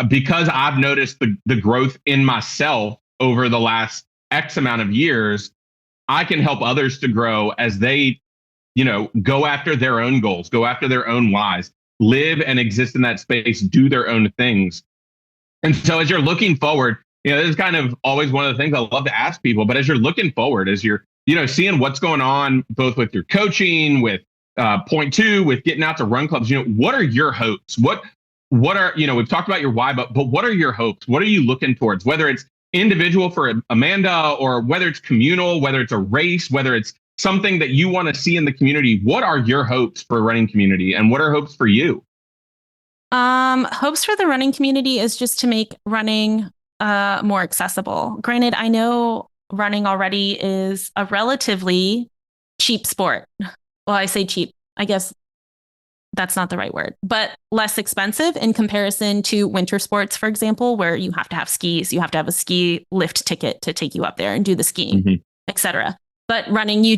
because I've noticed the growth in myself over the last X amount of years, I can help others to grow as they, go after their own goals, go after their own whys, live and exist in that space, do their own things. And so as you're looking forward, this is kind of always one of the things I love to ask people, but as you're looking forward, as you're, seeing what's going on, both with your coaching, with Point2, with getting out to run clubs, what are your hopes? What are, we've talked about your why, but what are your hopes? What are you looking towards? Whether it's individual for Amanda or whether it's communal, whether it's a race, whether it's something that you want to see in the community, what are your hopes for running community and what are hopes for you? Hopes for the running community is just to make running more accessible. Granted, I know running already is a relatively cheap sport. Well, I say cheap, I guess that's not the right word, but less expensive in comparison to winter sports, for example, where you have to have skis, you have to have a ski lift ticket to take you up there and do the skiing, etc. But running, you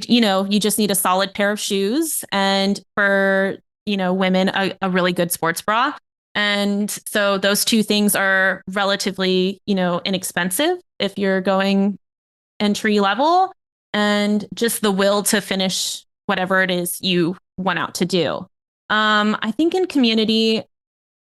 just need a solid pair of shoes and for, women, a really good sports bra. And so those two things are relatively, inexpensive if you're going entry level, and just the will to finish whatever it is you went out to do. I think in community,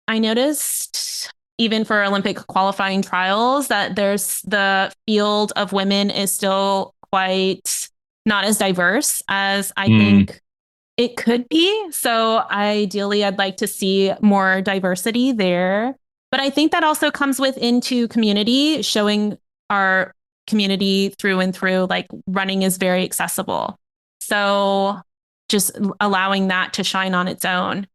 I noticed even for Olympic qualifying trials that there's the field of women is still quite not as diverse as I think it could be. So ideally, I'd like to see more diversity there. But I think that also comes into community, showing our community through and through. Like running is very accessible. So just allowing that to shine on its own.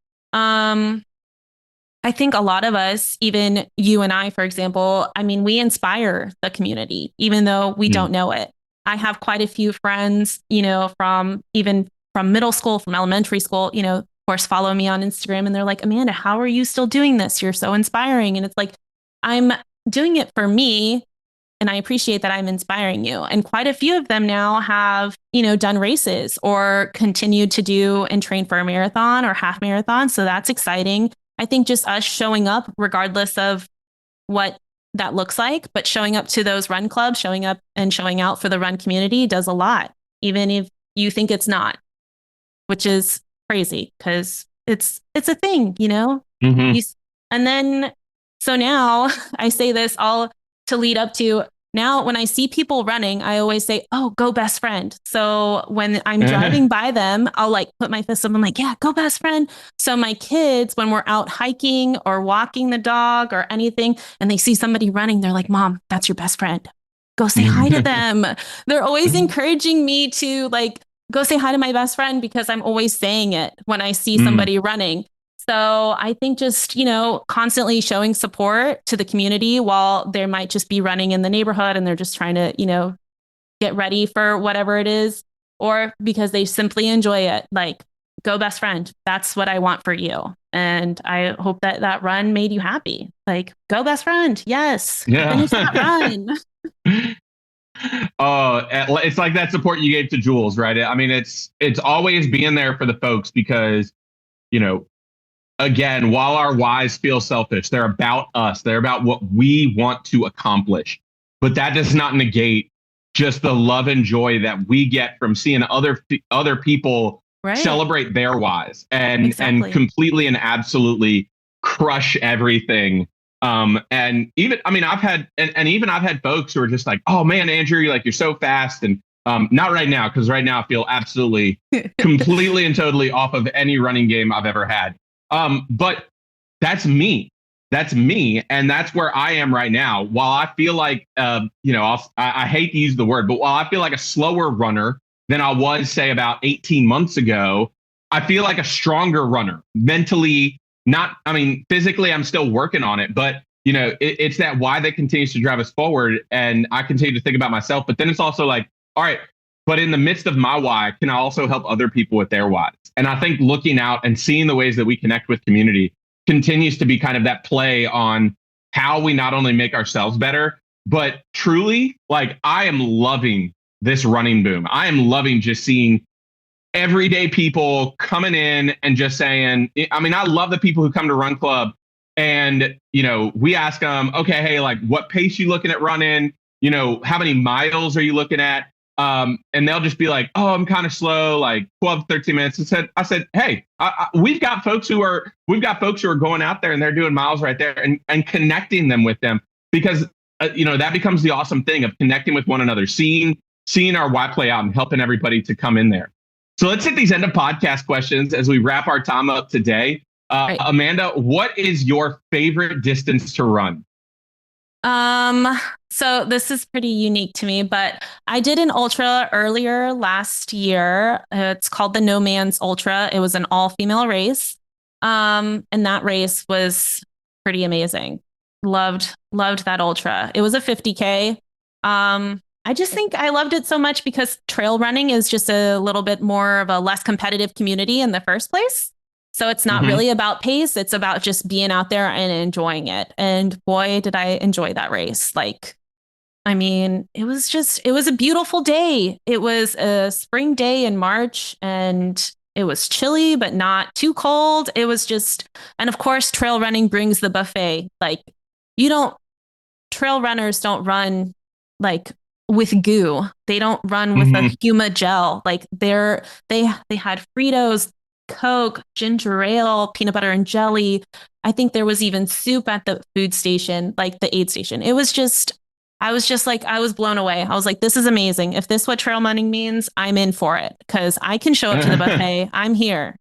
I think a lot of us, even you and I, for example, I mean, we inspire the community, even though we don't know it. I have quite a few friends, from middle school, from elementary school, of course, follow me on Instagram and they're like, Amanda, how are you still doing this? You're so inspiring. And it's like, I'm doing it for me. And I appreciate that I'm inspiring you. And quite a few of them now have, done races or continued to do and train for a marathon or half marathon. So that's exciting. I think just us showing up, regardless of what that looks like, but showing up to those run clubs, showing up and showing out for the run community does a lot, even if you think it's not, which is crazy because it's a thing, Mm-hmm. And then, so now I say this all to lead up to now when I see people running, I always say, oh, go best friend. So when I'm driving by them, I'll like put my fist up. I'm like, yeah, go best friend. So my kids, when we're out hiking or walking the dog or anything, and they see somebody running, they're like, Mom, that's your best friend. Go say hi to them. They're always encouraging me to like, go say hi to my best friend because I'm always saying it when I see somebody running. So I think just, constantly showing support to the community while they might just be running in the neighborhood and they're just trying to, get ready for whatever it is, or because they simply enjoy it. Like, go best friend. That's what I want for you. And I hope that run made you happy. Like, go best friend. Yes. Yeah. Finish that run. Oh, it's like that support you gave to Jules, right? I mean, it's always being there for the folks because, again, while our whys feel selfish, they're about us. They're about what we want to accomplish. But that does not negate just the love and joy that we get from seeing other people celebrate their whys and completely and absolutely crush everything. And even, I mean, I've had folks who are just like, oh man, Andrew, you're so fast. And not right now, because right now I feel absolutely completely and totally off of any running game I've ever had. But that's me. That's me. And that's where I am right now. While I feel like, I hate to use the word, but while I feel like a slower runner than I was, say, about 18 months ago, I feel like a stronger runner mentally. Physically, I'm still working on it, but it's that why that continues to drive us forward. And I continue to think about myself, but then it's also like, all right, but in the midst of my why, can I also help other people with their whys? And I think looking out and seeing the ways that we connect with community continues to be kind of that play on how we not only make ourselves better, but truly, like, I am loving this running boom. I am loving just seeing everyday people coming in and just saying, I love the people who come to Run Club and, we ask them, okay, hey, like, what pace you looking at running? How many miles are you looking at? And they'll just be like, oh, I'm kind of slow, like 12, 13 minutes. I said, hey, we've got folks who are going out there and they're doing miles right there and connecting them with them because, that becomes the awesome thing of connecting with one another, seeing our why play out and helping everybody to come in there. So let's hit these end of podcast questions as we wrap our time up today. Right. Amanda, what is your favorite distance to run? So this is pretty unique to me, but I did an ultra earlier last year. It's called the No Man's Ultra. It was an all-female race. And that race was pretty amazing. Loved that ultra. It was a 50K. I just think I loved it so much because trail running is just a little bit more of a less competitive community in the first place. So it's not really about pace. It's about just being out there and enjoying it. And boy, did I enjoy that race. Like, it was a beautiful day. It was a spring day in March and it was chilly, but not too cold. It was just, and of course, trail running brings the buffet. Like, trail runners don't run like with goo. They don't run with a Huma gel. Like they had Fritos, Coke, ginger ale, peanut butter and jelly. I think there was even soup at the food station, like the aid station. I was blown away. I was like, this is amazing. If this is what trail running means, I'm in for it because I can show up to the buffet. I'm here.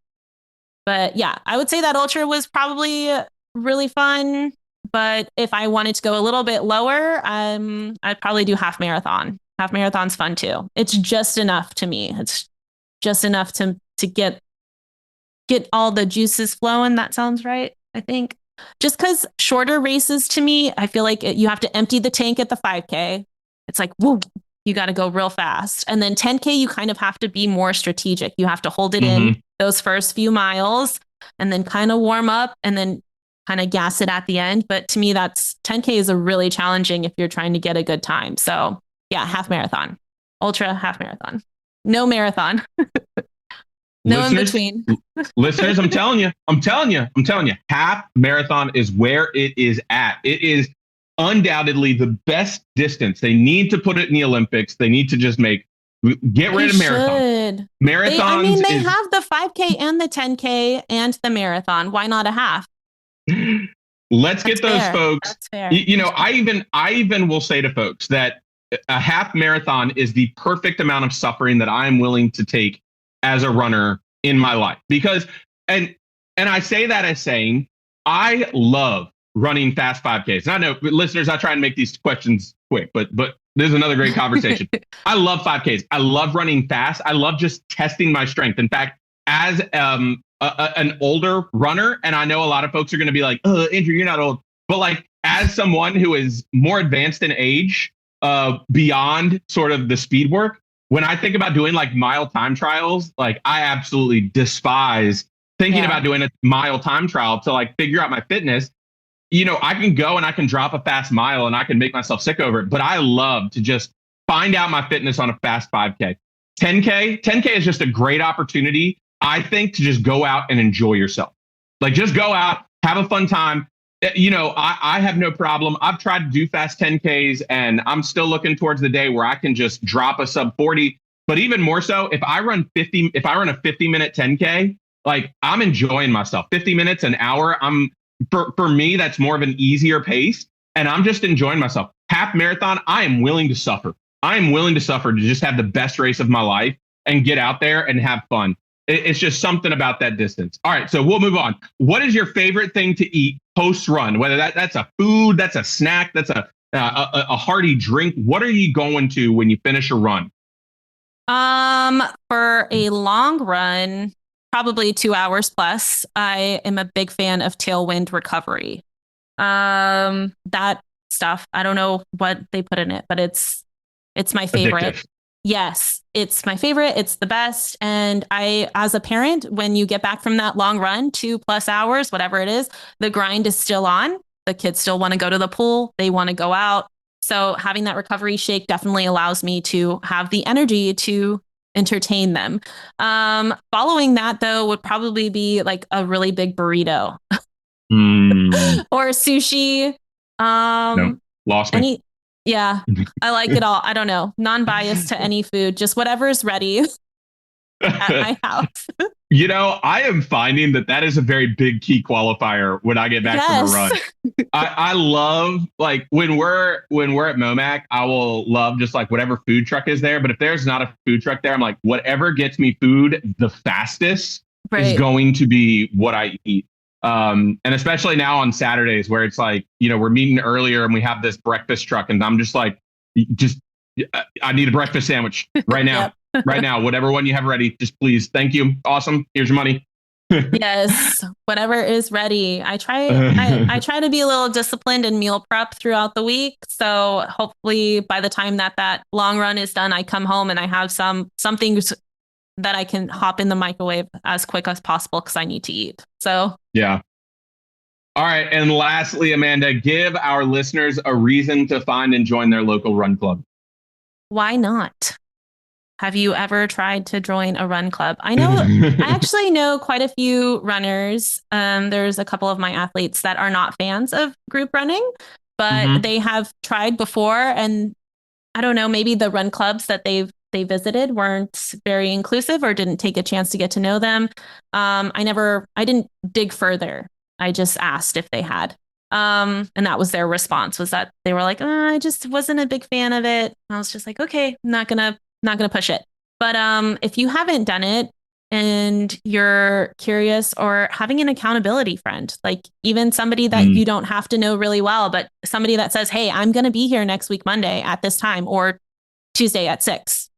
But yeah, I would say that ultra was probably really fun. but if I wanted to go a little bit lower, I'd probably do half marathon. Half marathon's fun too. It's just enough to me. It's just enough to get all the juices flowing. That sounds right, I think. Just because shorter races to me, I feel like you have to empty the tank at the 5K. It's like, whoa, you got to go real fast. And then 10K, you kind of have to be more strategic. You have to hold it in those first few miles and then kind of warm up and then kind of gas it at the end. But to me, 10K is a really challenging if you're trying to get a good time. So yeah, half marathon, ultra half marathon, no marathon. No listeners, in between. Listeners, I'm telling you, half marathon is where it is at. It is undoubtedly the best distance. They need to put it in the Olympics. They need to just get rid of marathon. Marathons. They have the 5K and the 10K and the marathon. Why not a half? Let's get those folks. That's fair. I even will say to folks that a half marathon is the perfect amount of suffering that I am willing to take as a runner in my life, because and I say that as saying I love running fast 5Ks. And I know, listeners, I try and make these questions quick, but this is another great conversation. I love 5Ks. I love running fast. I love just testing my strength. In fact, as an older runner, and I know a lot of folks are going to be like, "Oh, Andrew, you're not old," but like as someone who is more advanced in age, beyond sort of the speed work. When I think about doing like mile time trials, like I absolutely despise thinking about doing a mile time trial to like figure out my fitness. I can go and I can drop a fast mile and I can make myself sick over it, but I love to just find out my fitness on a fast 5K. 10K is just a great opportunity, I think, to just go out and enjoy yourself. Like just go out, have a fun time. I have no problem. I've tried to do fast 10Ks and I'm still looking towards the day where I can just drop a sub 40. But even more so, if I run a 50-minute 10K, like I'm enjoying myself. 50 minutes, an hour. For me, that's more of an easier pace and I'm just enjoying myself. Half marathon, I am willing to suffer. I am willing to suffer to just have the best race of my life and get out there and have fun. It's just something about that distance. All right, so we'll move on. What is your favorite thing to eat post-run? Whether that's a food, that's a snack, that's a hearty drink. What are you going to when you finish a run? For a long run, probably 2 hours plus, I am a big fan of tailwind recovery. That stuff, I don't know what they put in it, but it's my favorite. Addictive. Yes, it's my favorite. It's the best. And I, as a parent, when you get back from that long run, 2+ hours, whatever it is, the grind is still on. The kids still want to go to the pool. They want to go out. So having that recovery shake definitely allows me to have the energy to entertain them. Following that, though, would probably be like a really big burrito or sushi. No, lost me. Yeah, I like it all. I don't know. Non-biased to any food, just whatever is ready at my house. I am finding that is a very big key qualifier when I get back from a run. I love, like, when we're at Momac, I will love just like whatever food truck is there. But if there's not a food truck there, I'm like, whatever gets me food the fastest is going to be what I eat. And especially now on Saturdays where it's like, we're meeting earlier and we have this breakfast truck and I'm just like, I need a breakfast sandwich right now, right now, whatever one you have ready, just please. Thank you. Awesome. Here's your money. Yes. Whatever is ready. I try to be a little disciplined and meal prep throughout the week. So hopefully by the time that long run is done, I come home and I have something that I can hop in the microwave as quick as possible because I need to eat. So yeah. All right. And lastly, Amanda, give our listeners a reason to find and join their local run club. Why not? Have you ever tried to join a run club? I actually know quite a few runners. There's a couple of my athletes that are not fans of group running, but they have tried before. And I don't know, maybe the run clubs that they visited weren't very inclusive or didn't take a chance to get to know them. I didn't dig further. I just asked if they had. And that was their response, was that they were like, I just wasn't a big fan of it. I was just like, okay, I'm not gonna push it. But if you haven't done it, and you're curious, or having an accountability friend, like even somebody that you don't have to know really well, but somebody that says, hey, I'm going to be here next week, Monday at this time, or Tuesday at 6.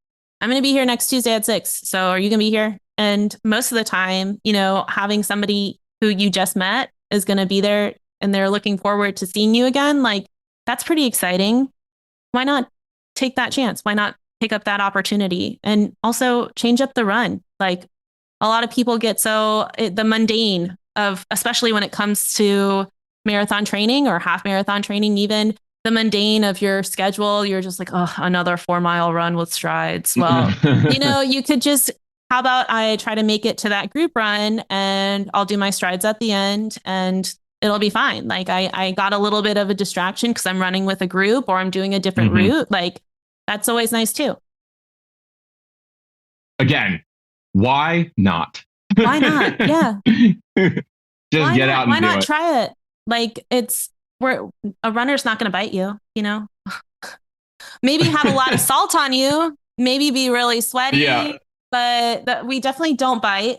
I'm going to be here next Tuesday at 6. So are you going to be here? And most of the time, having somebody who you just met is going to be there and they're looking forward to seeing you again. Like, that's pretty exciting. Why not take that chance? Why not pick up that opportunity? And also change up the run. Like, a lot of people get the mundane of, especially when it comes to marathon training or half marathon training, even the mundane of your schedule. You're just like, oh, another 4-mile run with strides. Well, you could just, how about I try to make it to that group run and I'll do my strides at the end and it'll be fine. Like I got a little bit of a distraction because I'm running with a group or I'm doing a different route. Like, that's always nice too. Again, why not? Why not? Yeah. Just get out and do it. Why not try it? Like, a runner's not going to bite you, Maybe have a lot of salt on you, maybe be really sweaty, but we definitely don't bite.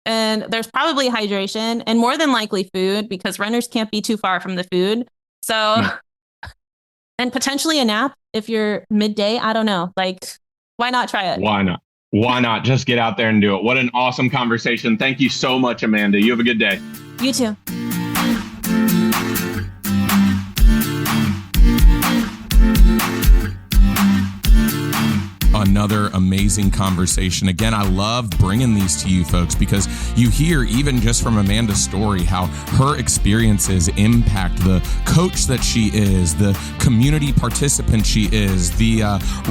And there's probably hydration and more than likely food, because runners can't be too far from the food. So, and potentially a nap if you're midday. I don't know. Like, why not try it? Why not? Why not? Just get out there and do it. What an awesome conversation. Thank you so much, Amanda. You have a good day. You too. Another amazing conversation. Again, I love bringing these to you folks because you hear, even just from Amanda's story, how her experiences impact the coach that she is, the community participant she is, the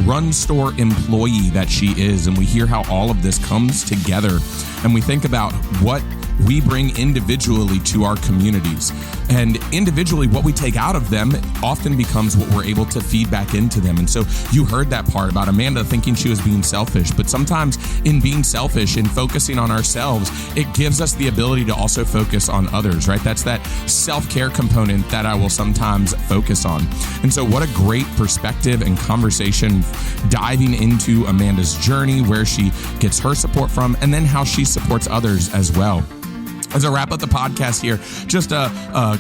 run store employee that she is. And we hear how all of this comes together. And we think about what we bring individually to our communities. And individually, what we take out of them often becomes what we're able to feed back into them. And so you heard that part about Amanda thinking she was being selfish, but sometimes in being selfish and focusing on ourselves, it gives us the ability to also focus on others, right? That's that self-care component that I will sometimes focus on. And so what a great perspective and conversation diving into Amanda's journey, where she gets her support from, and then how she supports others as well. As I wrap up the podcast here, just a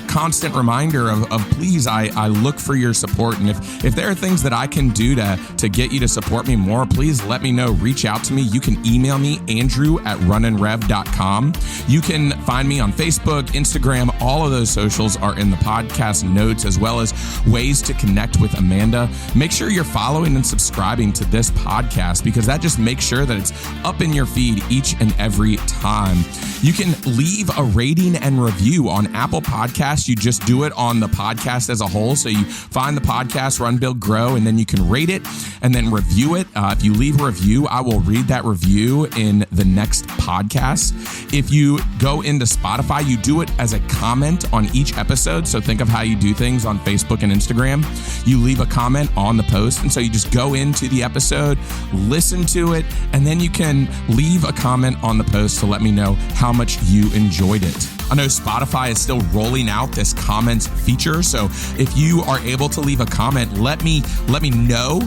constant reminder of please, I look for your support. And if there are things that I can do to get you to support me more, please let me know. Reach out to me. You can email me, andrew@runninrev.com. You can find me on Facebook, Instagram. All of those socials are in the podcast notes, as well as ways to connect with Amanda. Make sure you're following and subscribing to this podcast, because that just makes sure that it's up in your feed each and every time. You can leave a rating and review on Apple Podcasts. You just do it on the podcast as a whole. So you find the podcast, Run, Build, Grow, and then you can rate it and then review it. If you leave a review, I will read that review in the next podcast. If you go into Spotify, you do it as a comment on each episode. So think of how you do things on Facebook and Instagram. You leave a comment on the post. And so you just go into the episode, listen to it, and then you can leave a comment on the post to let me know how much you enjoyed it. I know Spotify is still rolling out this comments feature. So if you are able to leave a comment, let me know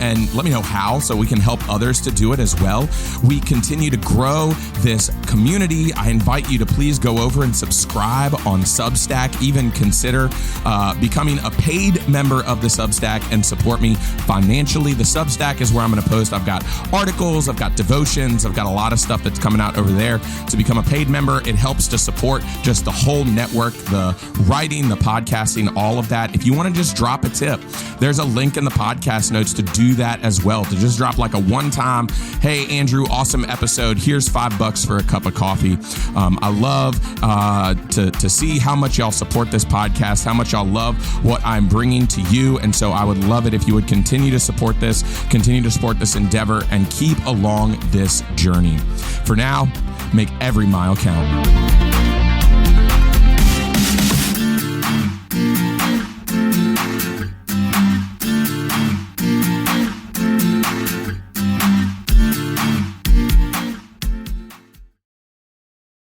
and let me know how, so we can help others to do it as well. We continue to grow this community. I invite you to please go over and subscribe on Substack. Even consider becoming a paid member of the Substack and support me financially. The Substack is where I'm going to post. I've got articles, I've got devotions, I've got a lot of stuff that's coming out over there. To become a paid member, it helps to support just the whole network, the writing, the podcasting, all of that. If you want to just drop a tip, there's a link in the podcast notes to do that as well, to just drop like a one-time, hey, Andrew, awesome episode. Here's $5 for a cup of coffee. I love to see how much y'all support this podcast, how much y'all love what I'm bringing to you. And so I would love it if you would continue to support this endeavor, and keep along this journey. For now, make every mile count.